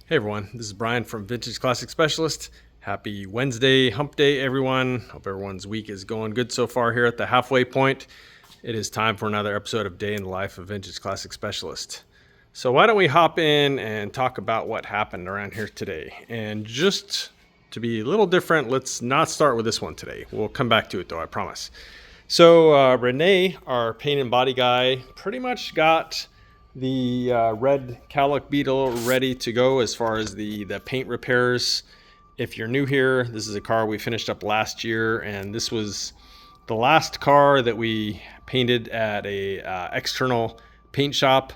Hey everyone, this is Brian from Vintage Classic Specialist. Happy Wednesday, hump day everyone. Hope everyone's week is going good so far here at the halfway point. It is time for another episode of Day in the Life of Vintage Classic Specialist. So why don't we hop in and talk about what happened around here today. And just to be a little different, let's not start with this one today. We'll come back to it though, I promise. So Rene, our paint and body guy, pretty much got the red cowlick Beetle ready to go as far as the paint repairs. If you're new here, this is a car we finished up last year, and this was the last car that we painted at a external paint shop,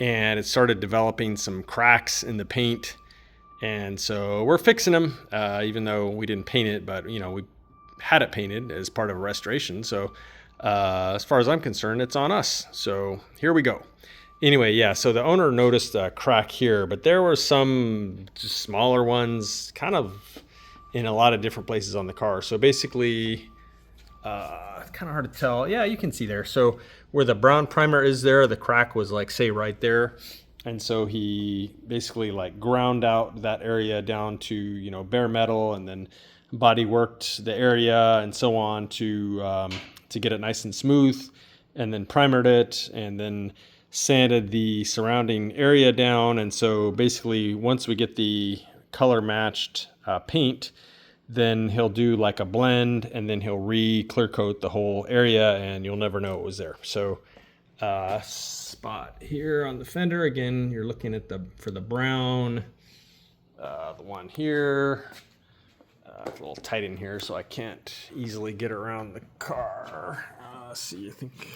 and it started developing some cracks in the paint, and so we're fixing them, even though we didn't paint it, but you know, we had it painted as part of a restoration. So as far as I'm concerned, it's on us. So here we go. Anyway, yeah, so the owner noticed a crack here, but there were some just smaller ones kind of in a lot of different places on the car. So basically, it's kind of hard to tell. Yeah, you can see there. So where the brown primer is there, the crack was like, say, right there. And so he basically like ground out that area down to, you know, bare metal, and then body worked the area and so on to get it nice and smooth, and then primered it, and then sanded the surrounding area down. And so basically once we get the color matched paint, then he'll do like a blend, and then he'll clear coat the whole area, and you'll never know it was there. So spot here on the fender, again, you're looking at for the brown, the one here, it's a little tight in here so I can't easily get around the car. Let's see, I think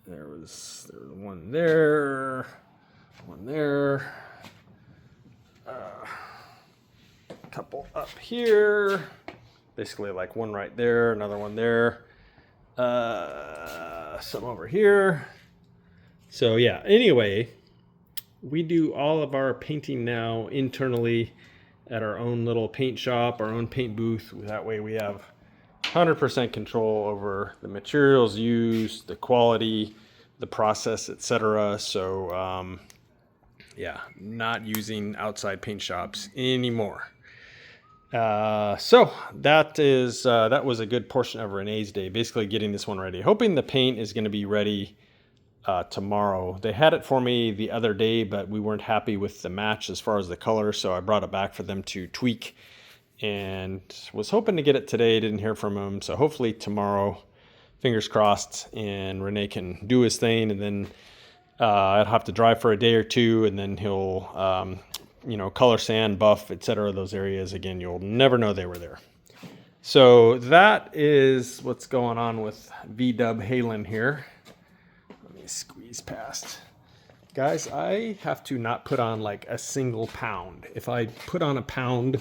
there was one there, a couple up here, basically like one right there, another one there, some over here. So yeah, anyway, we do all of our painting now internally at our own little paint shop, our own paint booth. That way we have 100% control over the materials used, the quality, the process, etc. So yeah, not using outside paint shops anymore. So that was a good portion of Rene's day, basically getting this one ready. Hoping the paint is going to be ready tomorrow. They had it for me the other day, but we weren't happy with the match as far as the color, so I brought it back for them to tweak, and was hoping to get it today. Didn't hear from him, so hopefully tomorrow, fingers crossed, and Rene can do his thing, and then I'd have to drive for a day or two, and then he'll color sand, buff, etc. Those areas, again, you'll never know they were there. So that is what's going on with VW Halen here. Let me squeeze past. Guys, I have to not put on like a single pound. If I put on a pound,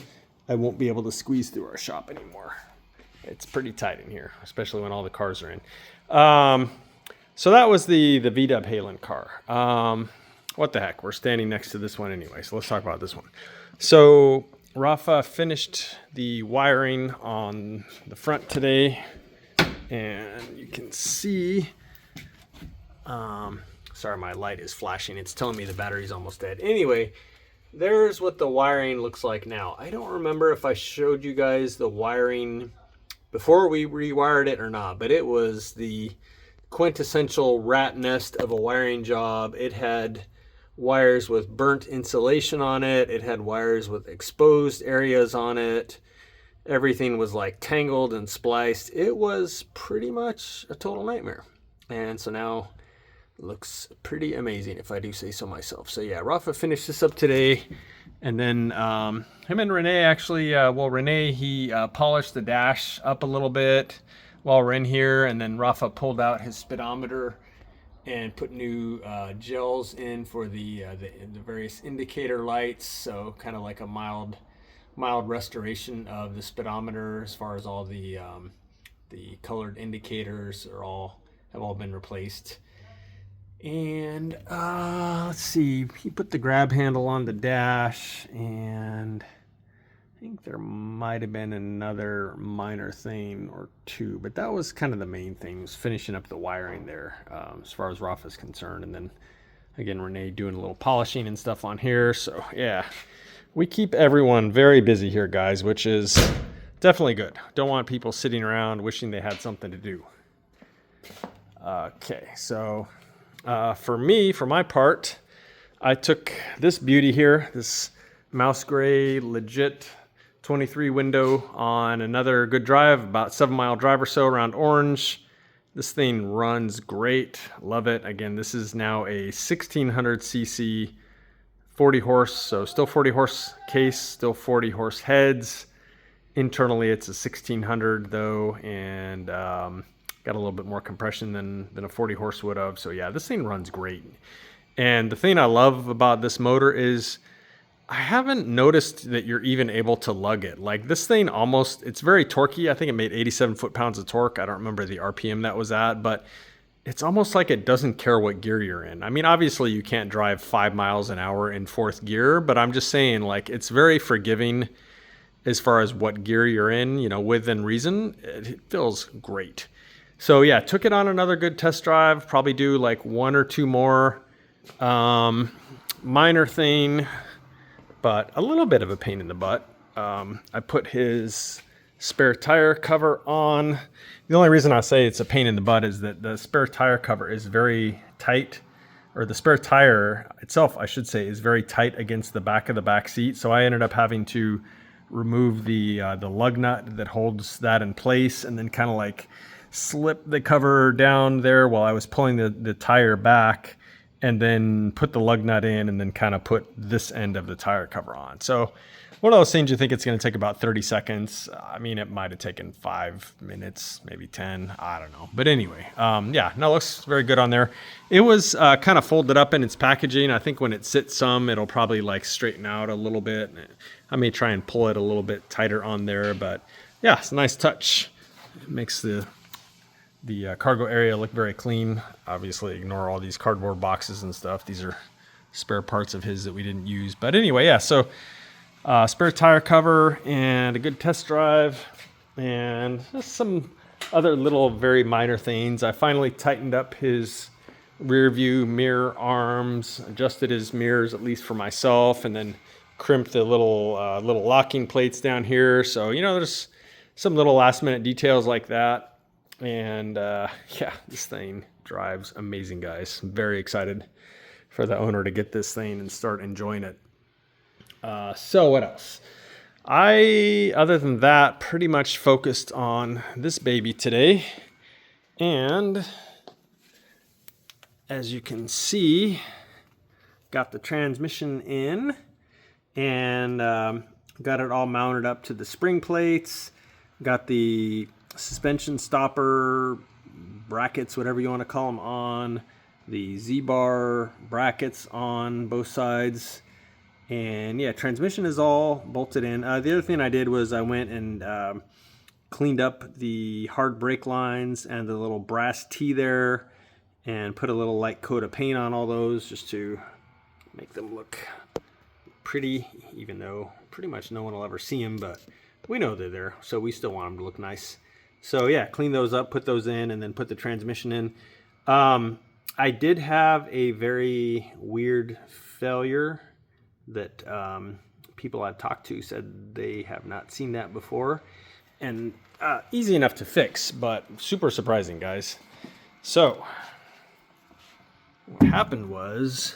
I won't be able to squeeze through our shop anymore. It's pretty tight in here, especially when all the cars are in. So that was the VW Halen car. What the heck? We're standing next to this one anyway, so let's talk about this one. So Rafa finished the wiring on the front today, and you can see, sorry, my light is flashing. It's telling me the battery's almost dead. Anyway, there's what the wiring looks like now. I don't remember if I showed you guys the wiring before we rewired it or not, but it was the quintessential rat nest of a wiring job. It had wires with burnt insulation on it. It had wires with exposed areas on it. Everything was like tangled and spliced. It was pretty much a total nightmare. And so now it looks pretty amazing, if I do say so myself. So yeah, Rafa finished this up today. And then him and Rene actually, Rene, he polished the dash up a little bit while we're in here. And then Rafa pulled out his speedometer and put new gels in for the various indicator lights. So kind of like a mild restoration of the speedometer, as far as all the colored indicators have all been replaced. And let's see, he put the grab handle on the dash, and I think there might have been another minor thing or two, but that was kind of the main thing, was finishing up the wiring there, as far as Rafa's concerned. And then Again, Rene doing a little polishing and stuff on here. So yeah, we keep everyone very busy here, guys, which is definitely good. Don't want people sitting around wishing they had something to do. Okay, so for my part, I took this beauty here, this mouse gray legit 23 window on another good drive, about 7 mile drive or so around Orange. This thing runs great. Love it. Again, this is now a 1600cc 40 horse, so still 40 horse case, still 40 horse heads. Internally, it's a 1600 though, and got a little bit more compression than a 40 horse would have. So yeah, this thing runs great. And the thing I love about this motor is I haven't noticed that you're even able to lug it. Like this thing almost, it's very torquey. I think it made 87 foot-pounds of torque. I don't remember the RPM that was at, but it's almost like it doesn't care what gear you're in. I mean, obviously you can't drive 5 miles an hour in fourth gear, but I'm just saying, like, it's very forgiving as far as what gear you're in, you know, within reason. It feels great. So yeah, took it on another good test drive, probably do like 1 or 2 more. Minor thing, but a little bit of a pain in the butt. I put his spare tire cover on. The only reason I say it's a pain in the butt is that the spare tire cover is very tight, or the spare tire itself, I should say, is very tight against the back of the back seat. So I ended up having to remove the lug nut that holds that in place, and then kind of like slip the cover down there while I was pulling the tire back, and then put the lug nut in, and then kind of put this end of the tire cover on. So one of those things you think it's going to take about 30 seconds. I mean, it might have taken 5 minutes, maybe 10. I don't know. But anyway, yeah, no, it looks very good on there. It was kind of folded up in its packaging. I think when it sits some, it'll probably like straighten out a little bit. I may try and pull it a little bit tighter on there, but yeah, it's a nice touch. It makes the cargo area look very clean. Obviously ignore all these cardboard boxes and stuff. These are spare parts of his that we didn't use. But anyway, yeah, so spare tire cover and a good test drive and just some other little very minor things. I finally tightened up his rear view mirror arms, adjusted his mirrors at least for myself, and then crimped the little locking plates down here. So, you know, there's some little last minute details like that. And yeah, this thing drives amazing, guys. I'm very excited for the owner to get this thing and start enjoying it. So what else? Other than that, pretty much focused on this baby today. And as you can see, got the transmission in and got it all mounted up to the spring plates. Got the suspension stopper brackets, whatever you want to call them, on the Zbar brackets on both sides. And yeah, transmission is all bolted in. The other thing I did was I went and cleaned up the hard brake lines and the little brass T there, and put a little light coat of paint on all those just to make them look pretty, even though pretty much no one will ever see them, but we know they're there, so we still want them to look nice. So yeah, clean those up, put those in, and then put the transmission in. I did have a very weird failure that people I've talked to said they have not seen that before. And easy enough to fix, but super surprising, guys. So what happened was,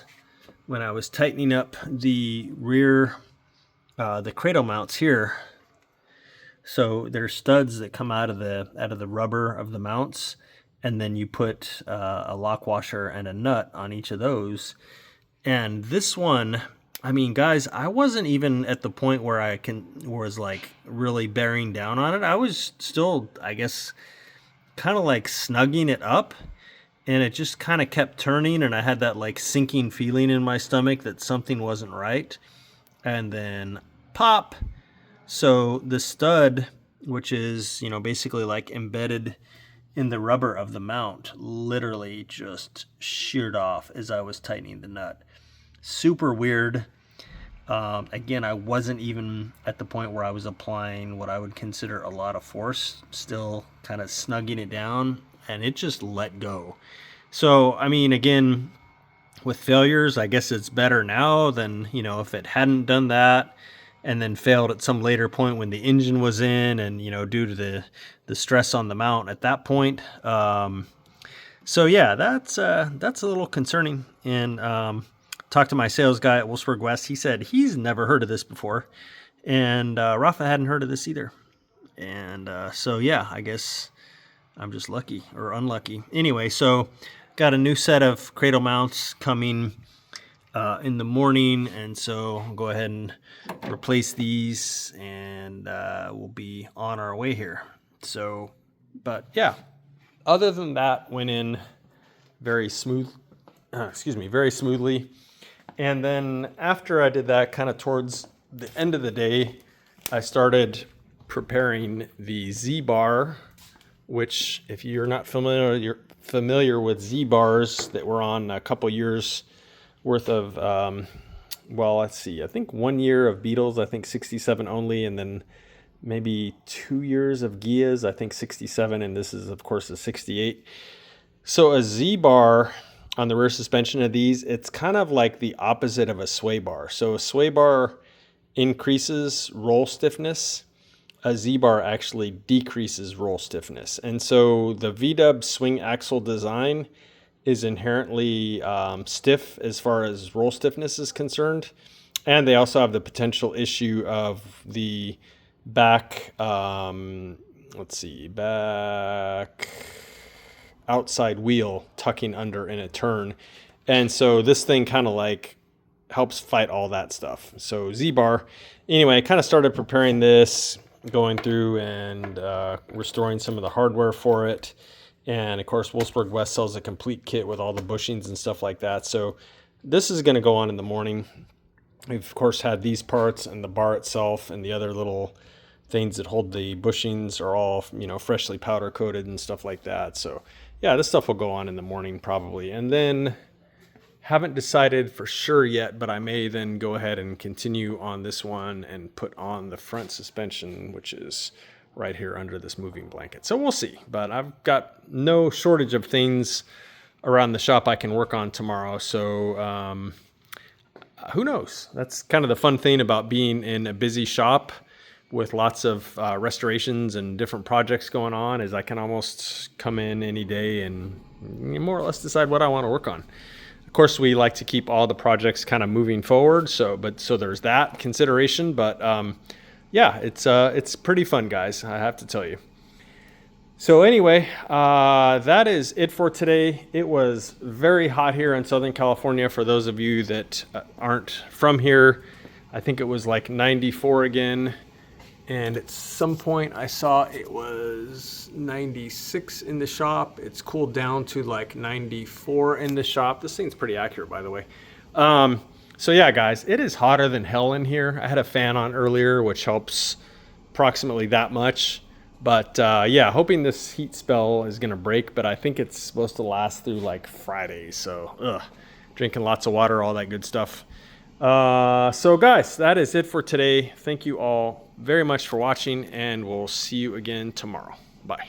when I was tightening up the rear, the cradle mounts here, so there's studs that come out of the rubber of the mounts, and then you put a lock washer and a nut on each of those. And this one, I mean, guys, I wasn't even at the point where I was like really bearing down on it. I was still, I guess, kind of like snugging it up, and it just kind of kept turning, and I had that like sinking feeling in my stomach that something wasn't right. And then pop. So the stud, which is, you know, basically like embedded in the rubber of the mount, literally just sheared off as I was tightening the nut. Super weird. Again, I wasn't even at the point where I was applying what I would consider a lot of force, still kind of snugging it down, and it just let go. So, I mean, again, with failures. I guess it's better now than, you know, if it hadn't done that and then failed at some later point when the engine was in, and, you know, due to the stress on the mount at that point. So yeah, that's a little concerning. And talked to my sales guy at Wolfsburg West. He said he's never heard of this before, and Rafa hadn't heard of this either. And so yeah, I guess I'm just lucky or unlucky. Anyway, so got a new set of cradle mounts coming in the morning, and so I'll go ahead and replace these, and we'll be on our way here. So, but yeah, other than that, went in very smoothly. And then after I did that, kind of towards the end of the day, I started preparing the Zbar, which, if you're not familiar with Z-bars, that were on a couple years worth of, well, let's see, I think 1 year of Beetles, I think 67 only, and then maybe 2 years of Ghias, I think 67, and this is, of course, a 68. So a Z-bar on the rear suspension of these, it's kind of like the opposite of a sway bar. So a sway bar increases roll stiffness. A Z-bar actually decreases roll stiffness. And so the VW swing axle design is inherently stiff as far as roll stiffness is concerned. And they also have the potential issue of the back, back outside wheel tucking under in a turn. And so this thing kind of like helps fight all that stuff. So Z-bar, anyway, I kind of started preparing this, going through and restoring some of the hardware for it. And of course, Wolfsburg West sells a complete kit with all the bushings and stuff like that. So this is going to go on in the morning. We've of course had these parts, and the bar itself and the other little things that hold the bushings are all, you know, freshly powder coated and stuff like that. So yeah, this stuff will go on in the morning probably. And then haven't decided for sure yet, but I may then go ahead and continue on this one and put on the front suspension, which is right here under this moving blanket. So we'll see, but I've got no shortage of things around the shop I can work on tomorrow. So who knows? That's kind of the fun thing about being in a busy shop with lots of restorations and different projects going on, is I can almost come in any day and more or less decide what I want to work on. Of course, we like to keep all the projects kind of moving forward, so there's that consideration. But yeah, it's pretty fun, guys, I have to tell you. So anyway, that is it for today. It was very hot here in Southern California. For those of you that aren't from here, I think it was like 94 again. And at some point I saw it was 96 in the shop. It's cooled down to like 94 in the shop. This thing's pretty accurate, by the way. So yeah, guys, it is hotter than hell in here. I had a fan on earlier, which helps approximately that much. But yeah, hoping this heat spell is gonna break, but I think it's supposed to last through like Friday. So drinking lots of water, all that good stuff. So guys, that is it for today. Thank you all very much for watching, and we'll see you again tomorrow. Bye.